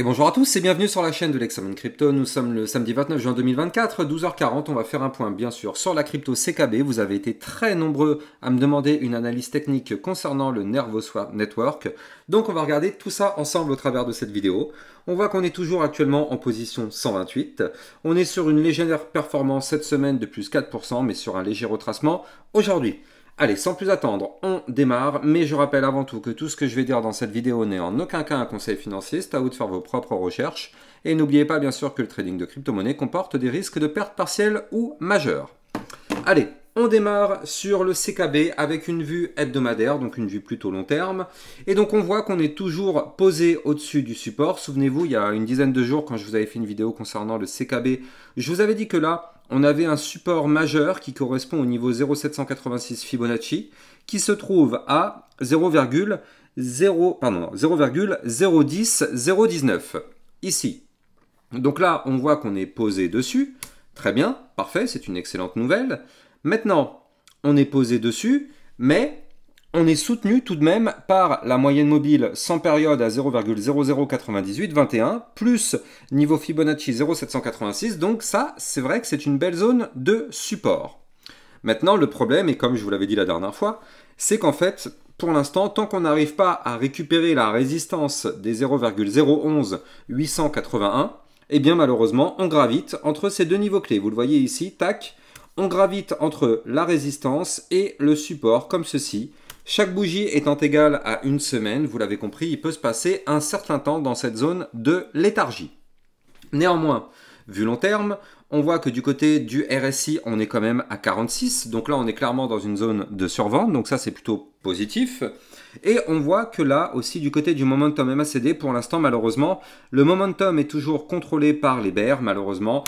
Et bonjour à tous et bienvenue sur la chaîne de l'Hexamone Crypto. Nous sommes le samedi 29 juin 2024, 12h40. On va faire un point bien sûr sur la crypto CKB. Vous avez été très nombreux à me demander une analyse technique concernant le NervoSwap Network. Donc on va regarder tout ça ensemble au travers de cette vidéo. On voit qu'on est toujours actuellement en position 128. On est sur une légère performance cette semaine de plus 4%, mais sur un léger retracement aujourd'hui. Allez, sans plus attendre, on démarre, mais je rappelle avant tout que tout ce que je vais dire dans cette vidéo n'est en aucun cas un conseil financier, c'est à vous de faire vos propres recherches. Et n'oubliez pas bien sûr que le trading de crypto-monnaie comporte des risques de perte partielle ou majeure. Allez, on démarre sur le CKB avec une vue hebdomadaire, donc une vue plutôt long terme. Et donc on voit qu'on est toujours posé au-dessus du support. Souvenez-vous, il y a une dizaine de jours, quand je vous avais fait une vidéo concernant le CKB, je vous avais dit que là, on avait un support majeur qui correspond au niveau 0,786 Fibonacci, qui se trouve à 0,010,019, ici. Donc là, on voit qu'on est posé dessus. Très bien, parfait, c'est une excellente nouvelle. Maintenant, on est posé dessus, mais on est soutenu tout de même par la moyenne mobile sans période à 0,009821, plus niveau Fibonacci 0,786. Donc ça, c'est vrai que c'est une belle zone de support. Maintenant, le problème, et comme je vous l'avais dit la dernière fois, c'est qu'en fait, pour l'instant, tant qu'on n'arrive pas à récupérer la résistance des 0,011,881, eh bien malheureusement, on gravite entre ces deux niveaux clés. Vous le voyez ici, tac, on gravite entre la résistance et le support, comme ceci. Chaque bougie étant égale à une semaine, vous l'avez compris, il peut se passer un certain temps dans cette zone de léthargie. Néanmoins, vu long terme, on voit que du côté du RSI, on est quand même à 46. Donc là, on est clairement dans une zone de survente. Donc ça, c'est plutôt positif. Et on voit que là aussi, du côté du momentum MACD, pour l'instant, malheureusement, le momentum est toujours contrôlé par les bears, malheureusement.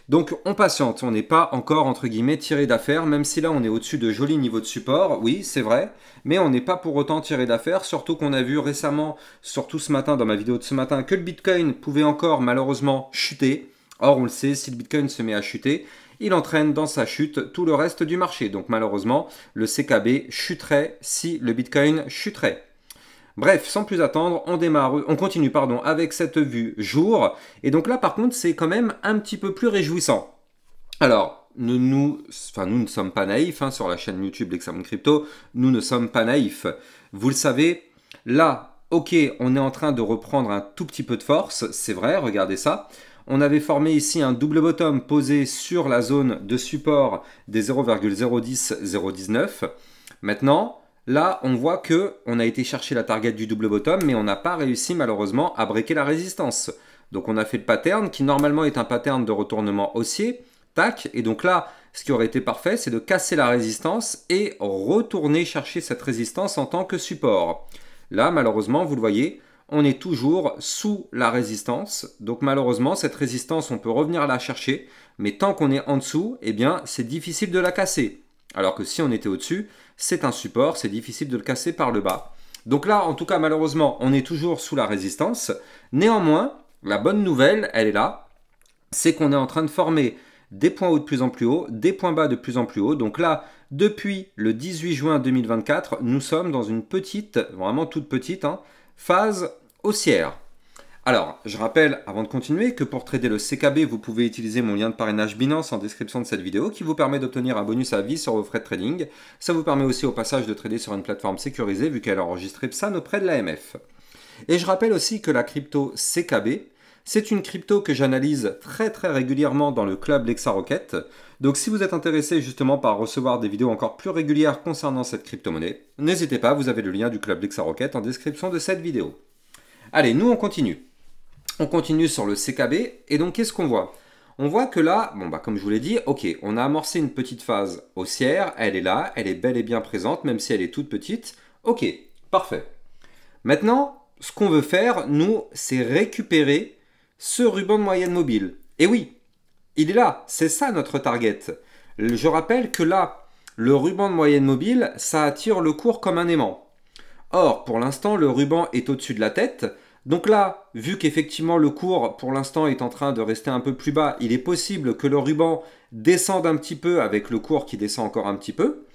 Donc on patiente, on n'est pas encore, entre guillemets, tiré d'affaire, même si là, on est au-dessus de jolis niveaux de support. Oui, c'est vrai, mais on n'est pas pour autant tiré d'affaire, surtout qu'on a vu récemment, surtout ce matin, dans ma vidéo de ce matin, que le Bitcoin pouvait encore, malheureusement, chuter. Or, on le sait, si le Bitcoin se met à chuter, il entraîne dans sa chute tout le reste du marché. Donc malheureusement, le CKB chuterait si le Bitcoin chuterait. Bref, sans plus attendre, on continue avec cette vue jour. Et donc là, par contre, c'est quand même un petit peu plus réjouissant. Alors, nous ne sommes pas naïfs, hein, sur la chaîne YouTube l'Hexamone Crypto, nous ne sommes pas naïfs. Vous le savez, là, ok, on est en train de reprendre un tout petit peu de force, c'est vrai, regardez ça. On avait formé ici un double bottom posé sur la zone de support des 0,010,019. Maintenant, là, on voit qu'on a été chercher la target du double bottom, mais on n'a pas réussi malheureusement à breaker la résistance. Donc on a fait le pattern qui normalement est un pattern de retournement haussier. Tac, et donc là, ce qui aurait été parfait, c'est de casser la résistance et retourner chercher cette résistance en tant que support. Là, malheureusement, vous le voyez, on est toujours sous la résistance. Donc malheureusement, cette résistance, on peut revenir la chercher. Mais tant qu'on est en dessous, eh bien, c'est difficile de la casser. Alors que si on était au-dessus, c'est un support, c'est difficile de le casser par le bas. Donc là, en tout cas, malheureusement, on est toujours sous la résistance. Néanmoins, la bonne nouvelle, elle est là. C'est qu'on est en train de former des points hauts de plus en plus haut, des points bas de plus en plus haut. Donc là, depuis le 18 juin 2024, nous sommes dans une petite, vraiment toute petite, phase haussière. Alors, je rappelle, avant de continuer, que pour trader le CKB, vous pouvez utiliser mon lien de parrainage Binance en description de cette vidéo qui vous permet d'obtenir un bonus à vie sur vos frais de trading. Ça vous permet aussi au passage de trader sur une plateforme sécurisée vu qu'elle est enregistrée PSAN auprès de l'AMF. Et je rappelle aussi que la crypto CKB, c'est une crypto que j'analyse très régulièrement dans le club LexaRocket. Donc si vous êtes intéressé justement par recevoir des vidéos encore plus régulières concernant cette crypto-monnaie, n'hésitez pas, vous avez le lien du club LexaRocket en description de cette vidéo. Allez, nous on continue. On continue sur le CKB et donc qu'est-ce qu'on voit? On voit que là, comme je vous l'ai dit, ok, on a amorcé une petite phase haussière, elle est là, elle est bel et bien présente, même si elle est toute petite. Ok, parfait. Maintenant, ce qu'on veut faire, nous, c'est récupérer ce ruban de moyenne mobile. Et oui, il est là, c'est ça notre target. Je rappelle que là, le ruban de moyenne mobile, ça attire le cours comme un aimant. Or, pour l'instant, le ruban est au-dessus de la tête. Donc là, vu qu'effectivement le cours, pour l'instant, est en train de rester un peu plus bas, il est possible que le ruban descende un petit peu avec le cours qui descend encore un petit peu.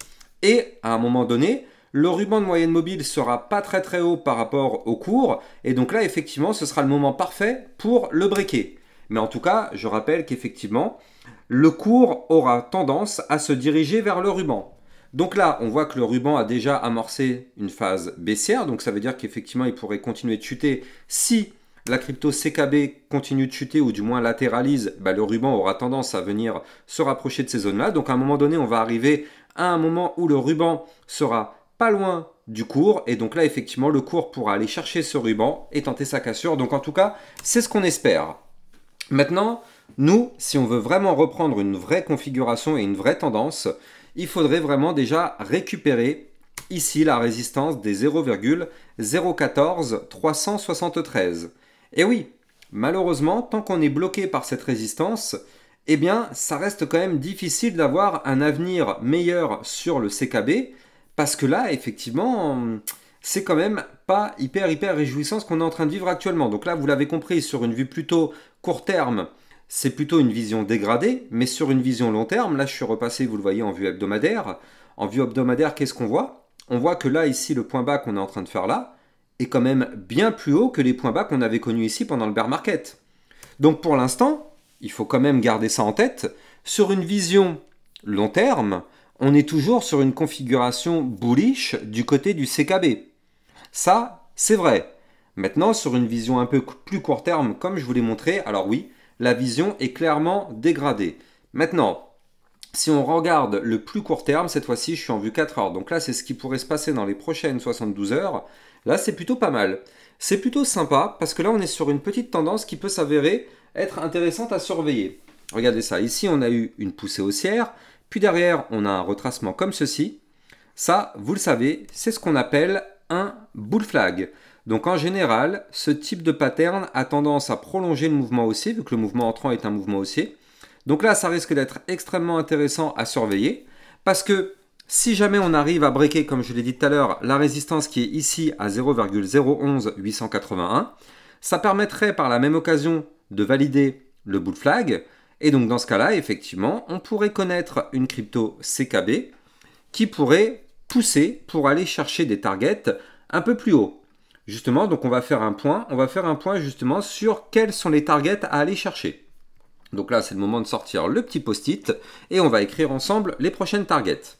Et à un moment donné, le ruban de moyenne mobile sera pas très haut par rapport au cours, et donc là effectivement ce sera le moment parfait pour le breaker. Mais en tout cas, je rappelle qu'effectivement, le cours aura tendance à se diriger vers le ruban. Donc là, on voit que le ruban a déjà amorcé une phase baissière, donc ça veut dire qu'effectivement il pourrait continuer de chuter si la crypto CKB continue de chuter ou du moins latéralise, le ruban aura tendance à venir se rapprocher de ces zones-là. Donc à un moment donné, on va arriver à un moment où le ruban sera pas loin du cours, et donc là effectivement le cours pourra aller chercher ce ruban et tenter sa cassure. Donc en tout cas, c'est ce qu'on espère. Maintenant, nous, si on veut vraiment reprendre une vraie configuration et une vraie tendance, il faudrait vraiment déjà récupérer ici la résistance des 0,014373. Et oui, malheureusement, tant qu'on est bloqué par cette résistance, eh bien, ça reste quand même difficile d'avoir un avenir meilleur sur le CKB, parce que là, effectivement, c'est quand même pas hyper réjouissant ce qu'on est en train de vivre actuellement. Donc là, vous l'avez compris, sur une vue plutôt court terme, c'est plutôt une vision dégradée, mais sur une vision long terme, là je suis repassé, vous le voyez, en vue hebdomadaire. En vue hebdomadaire, qu'est-ce qu'on voit? On voit que là, ici, le point bas qu'on est en train de faire là, est quand même bien plus haut que les points bas qu'on avait connus ici pendant le bear market. Donc pour l'instant, il faut quand même garder ça en tête. Sur une vision long terme, on est toujours sur une configuration bullish du côté du CKB. Ça, c'est vrai. Maintenant, sur une vision un peu plus court terme, comme je vous l'ai montré, alors oui, la vision est clairement dégradée. Maintenant, si on regarde le plus court terme, cette fois-ci, je suis en vue 4 heures. Donc là, c'est ce qui pourrait se passer dans les prochaines 72 heures. Là, c'est plutôt pas mal. C'est plutôt sympa parce que là, on est sur une petite tendance qui peut s'avérer être intéressante à surveiller. Regardez ça. Ici, on a eu une poussée haussière. Puis derrière, on a un retracement comme ceci. Ça, vous le savez, c'est ce qu'on appelle un bull flag. Donc en général, ce type de pattern a tendance à prolonger le mouvement haussier, vu que le mouvement entrant est un mouvement haussier. Donc là, ça risque d'être extrêmement intéressant à surveiller, parce que si jamais on arrive à breaker, comme je l'ai dit tout à l'heure, la résistance qui est ici à 0,01881, ça permettrait par la même occasion de valider le bull flag, et donc dans ce cas-là, effectivement, on pourrait connaître une crypto CKB qui pourrait pousser pour aller chercher des targets un peu plus haut. Justement, donc on va faire un point justement sur quels sont les targets à aller chercher. Donc là, c'est le moment de sortir le petit post-it et on va écrire ensemble les prochaines targets.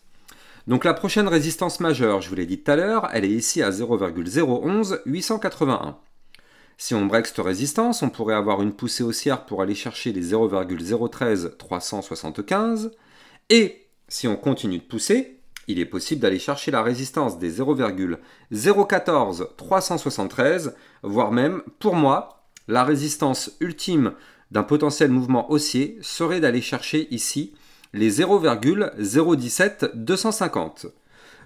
Donc la prochaine résistance majeure, je vous l'ai dit tout à l'heure, elle est ici à 0,01881. Si on break cette résistance, on pourrait avoir une poussée haussière pour aller chercher les 0,013375. Et si on continue de pousser, il est possible d'aller chercher la résistance des 0,014373, voire même, pour moi, la résistance ultime d'un potentiel mouvement haussier serait d'aller chercher ici les 0,017250.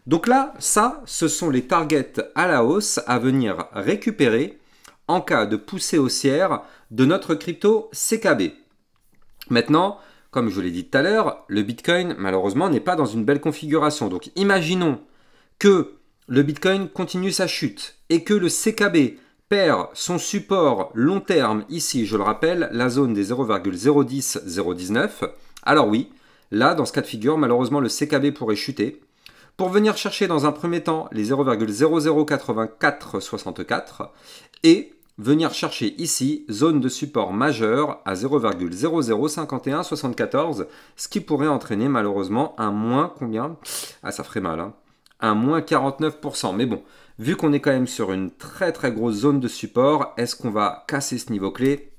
Donc là, ça, ce sont les targets à la hausse à venir récupérer en cas de poussée haussière de notre crypto CKB. Maintenant, comme je vous l'ai dit tout à l'heure, le Bitcoin, malheureusement, n'est pas dans une belle configuration. Donc, imaginons que le Bitcoin continue sa chute et que le CKB perd son support long terme, ici, je le rappelle, la zone des 0,010-019. Alors oui, là, dans ce cas de figure, malheureusement, le CKB pourrait chuter pour venir chercher dans un premier temps les 0,008464 et venir chercher ici, zone de support majeure à 0,005174, ce qui pourrait entraîner malheureusement un moins combien? Ah, ça ferait mal, hein. Un moins 49%. Mais bon, vu qu'on est quand même sur une très grosse zone de support, est-ce qu'on va casser ce niveau clé?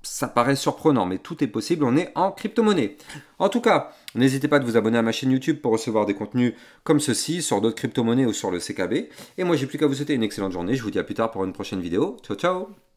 Ça paraît surprenant, mais tout est possible, on est en crypto-monnaie. En tout cas, n'hésitez pas à vous abonner à ma chaîne YouTube pour recevoir des contenus comme ceci sur d'autres crypto-monnaies ou sur le CKB. Et moi, j'ai plus qu'à vous souhaiter une excellente journée. Je vous dis à plus tard pour une prochaine vidéo. Ciao, ciao!